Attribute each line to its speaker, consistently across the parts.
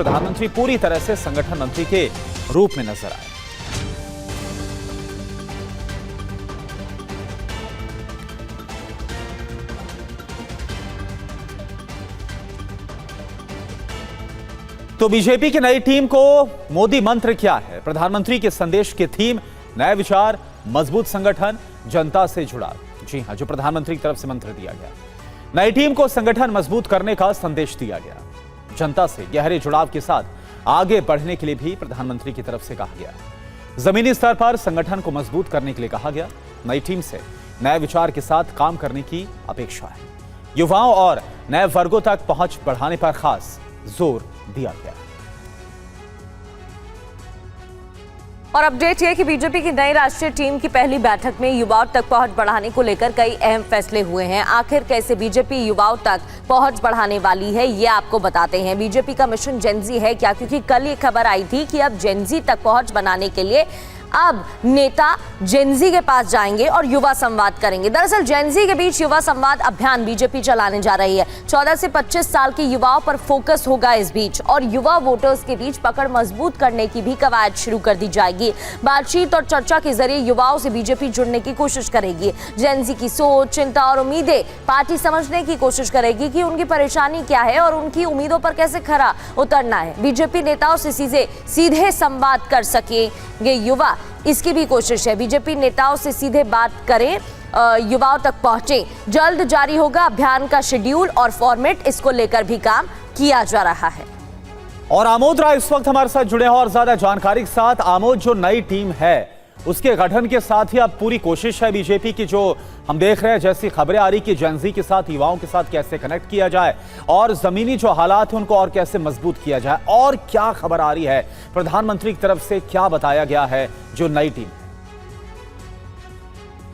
Speaker 1: प्रधानमंत्री पूरी तरह से संगठन मंत्री के रूप में नजर आए। तो बीजेपी की नई टीम को मोदी मंत्र क्या है? प्रधानमंत्री के संदेश की थीम नए विचार, मजबूत संगठन, जनता से जुड़ाव। जी हां, जो प्रधानमंत्री की तरफ से मंत्र दिया गया, नई टीम को संगठन मजबूत करने का संदेश दिया गया। जनता से गहरे जुड़ाव के साथ आगे बढ़ने के लिए भी प्रधानमंत्री की तरफ से कहा गया। जमीनी स्तर पर संगठन को मजबूत करने के लिए कहा गया। नई टीम से नए विचार के साथ काम करने की अपेक्षा है। युवाओं और नए वर्गों तक पहुंच बढ़ाने पर खास जोर दिया गया।
Speaker 2: और अपडेट यह कि बीजेपी की नई राष्ट्रीय टीम की पहली बैठक में युवाओं तक पहुंच बढ़ाने को लेकर कई अहम फैसले हुए हैं। आखिर कैसे बीजेपी युवाओं तक पहुंच बढ़ाने वाली है, ये आपको बताते हैं। बीजेपी का मिशन जेनजी है क्या? क्योंकि कल ये खबर आई थी कि अब जेनजी तक पहुंच बनाने के लिए अब नेता जेनजी के पास जाएंगे और युवा संवाद करेंगे। दरअसल जेनजी के बीच युवा संवाद अभियान बीजेपी चलाने जा रही है। 14 से 25 साल के युवाओं पर फोकस होगा इस बीच, और युवा वोटर्स के बीच पकड़ मजबूत करने की भी कवायद शुरू कर दी जाएगी। बातचीत और चर्चा के जरिए युवाओं से बीजेपी जुड़ने की कोशिश करेगी। जेनजी की सोच, चिंता और उम्मीदें पार्टी समझने की कोशिश करेगी कि उनकी परेशानी क्या है और उनकी उम्मीदों पर कैसे खरा उतरना है। बीजेपी नेताओं से सीधे संवाद कर सकेंगे युवा, इसकी भी कोशिश है। बीजेपी नेताओं से सीधे बात करें, युवाओं तक पहुंचे। जल्द जारी होगा अभियान का शेड्यूल और फॉर्मेट, इसको लेकर भी काम किया जा रहा है।
Speaker 1: और आमोद राय इस वक्त हमारे साथ जुड़े हैं और ज्यादा जानकारी के साथ। आमोद, जो नई टीम है उसके गठन के साथ ही अब पूरी कोशिश है बीजेपी की, जो हम देख रहे हैं जैसी खबरें आ रही कि जेनजी के साथ, युवाओं के साथ कैसे कनेक्ट किया जाए और जमीनी जो हालात हैं उनको और कैसे मजबूत किया जाए। और क्या खबर आ रही है प्रधानमंत्री की तरफ से, क्या बताया गया है जो नई टीम?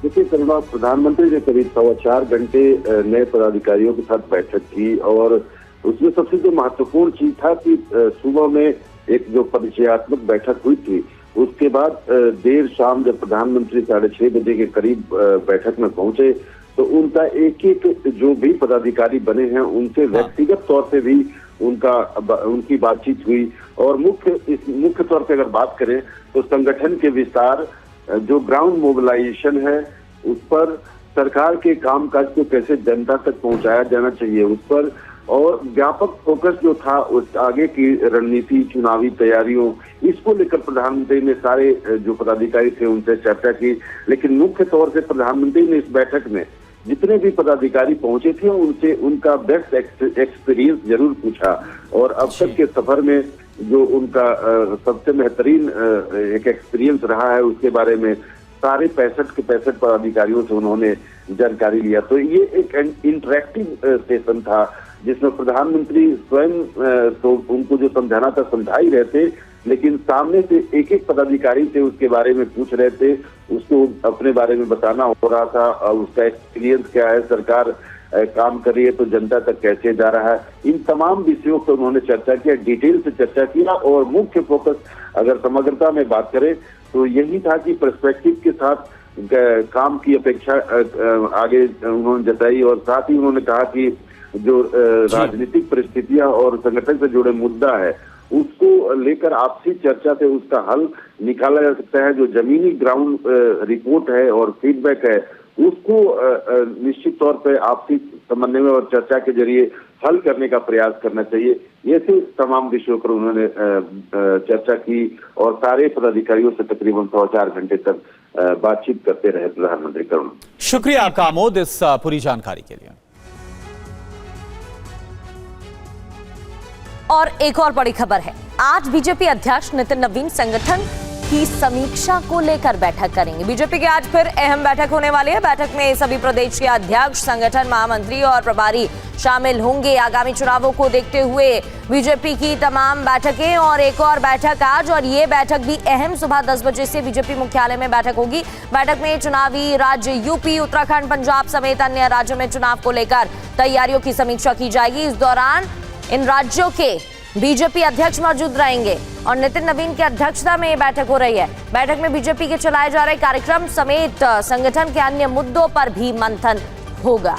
Speaker 3: देखिए कल प्रधानमंत्री ने करीब 4.25 घंटे नए पदाधिकारियों के साथ बैठक की, और उसमें सबसे जो महत्वपूर्ण चीज था कि सुबह में एक जो परिचयात्मक बैठक हुई थी, उसके बाद देर शाम जब प्रधानमंत्री 6:30 बजे के करीब बैठक में पहुंचे तो उनका एक एक जो भी पदाधिकारी बने हैं उनसे व्यक्तिगत तौर पे भी उनकी बातचीत हुई। और मुख्य तौर पे अगर बात करें तो संगठन के विस्तार, जो ग्राउंड मोबिलाइजेशन है उस पर, सरकार के कामकाज को कैसे जनता तक पहुंचाया जाना चाहिए उस पर, और व्यापक फोकस जो था उस आगे की रणनीति, चुनावी तैयारियों, इसको लेकर प्रधानमंत्री ने सारे जो पदाधिकारी थे उनसे चर्चा की। लेकिन मुख्य तौर से प्रधानमंत्री ने इस बैठक में जितने भी पदाधिकारी पहुंचे थे उनसे उनका बेस्ट एक्सपीरियंस जरूर पूछा, और अब तक के सफर में जो उनका सबसे बेहतरीन एक एक्सपीरियंस रहा है उसके बारे में सारे 65 के 65 पदाधिकारियों से उन्होंने जानकारी लिया। तो ये एक इंटरेक्टिव सेशन था जिसमें प्रधानमंत्री स्वयं तो उनको जो समझाना था समझा ही रहे थे, लेकिन सामने से एक एक पदाधिकारी से उसके बारे में पूछ रहे थे, उसको अपने बारे में बताना हो रहा था, उसका एक्सपीरियंस क्या है, सरकार काम कर रही है तो जनता तक कैसे जा रहा है। इन तमाम विषयों पर उन्होंने चर्चा किया, डिटेल से चर्चा किया, और मुख्य फोकस अगर समग्रता में बात करें तो यही था कि पर्सपेक्टिव के साथ काम की अपेक्षा आगे उन्होंने जताई। और साथ ही उन्होंने कहा कि जो राजनीतिक परिस्थितियां और संगठन से जुड़े मुद्दा है उसको लेकर आपसी चर्चा से उसका हल निकाला जा सकता है। जो जमीनी ग्राउंड रिपोर्ट है और फीडबैक है उसको निश्चित तौर पर आपसी समन्वय और चर्चा के जरिए हल करने का प्रयास करना चाहिए। ऐसे तमाम विषयों पर उन्होंने चर्चा की और सारे पदाधिकारियों से तकरीबन 4.25 घंटे तक बातचीत करते रहे प्रधानमंत्री। करुण,
Speaker 1: शुक्रिया आपका आमोद इस पूरी जानकारी के लिए।
Speaker 2: और एक और बड़ी खबर है, आज बीजेपी अध्यक्ष नितिन नवीन संगठन की समीक्षा को लेकर बैठक करेंगे। बीजेपी की आज फिर अहम बैठक होने वाली है। बैठक में सभी प्रदेश के अध्यक्ष, संगठन महामंत्री और प्रभारी शामिल होंगे। आगामी चुनावों को देखते हुए बीजेपी की तमाम बैठकें और एक और बैठक आज, और ये बैठक भी अहम, सुबह 10 बजे से बीजेपी मुख्यालय में बैठक होगी। बैठक में चुनावी राज्य यूपी, उत्तराखंड, पंजाब समेत अन्य राज्यों में चुनाव को लेकर तैयारियों की समीक्षा की जाएगी। इस दौरान इन राज्यों के बीजेपी अध्यक्ष मौजूद रहेंगे और नितिन नवीन की अध्यक्षता में ये बैठक हो रही है। बैठक में बीजेपी के चलाए जा रहे कार्यक्रम समेत संगठन के अन्य मुद्दों पर भी मंथन होगा।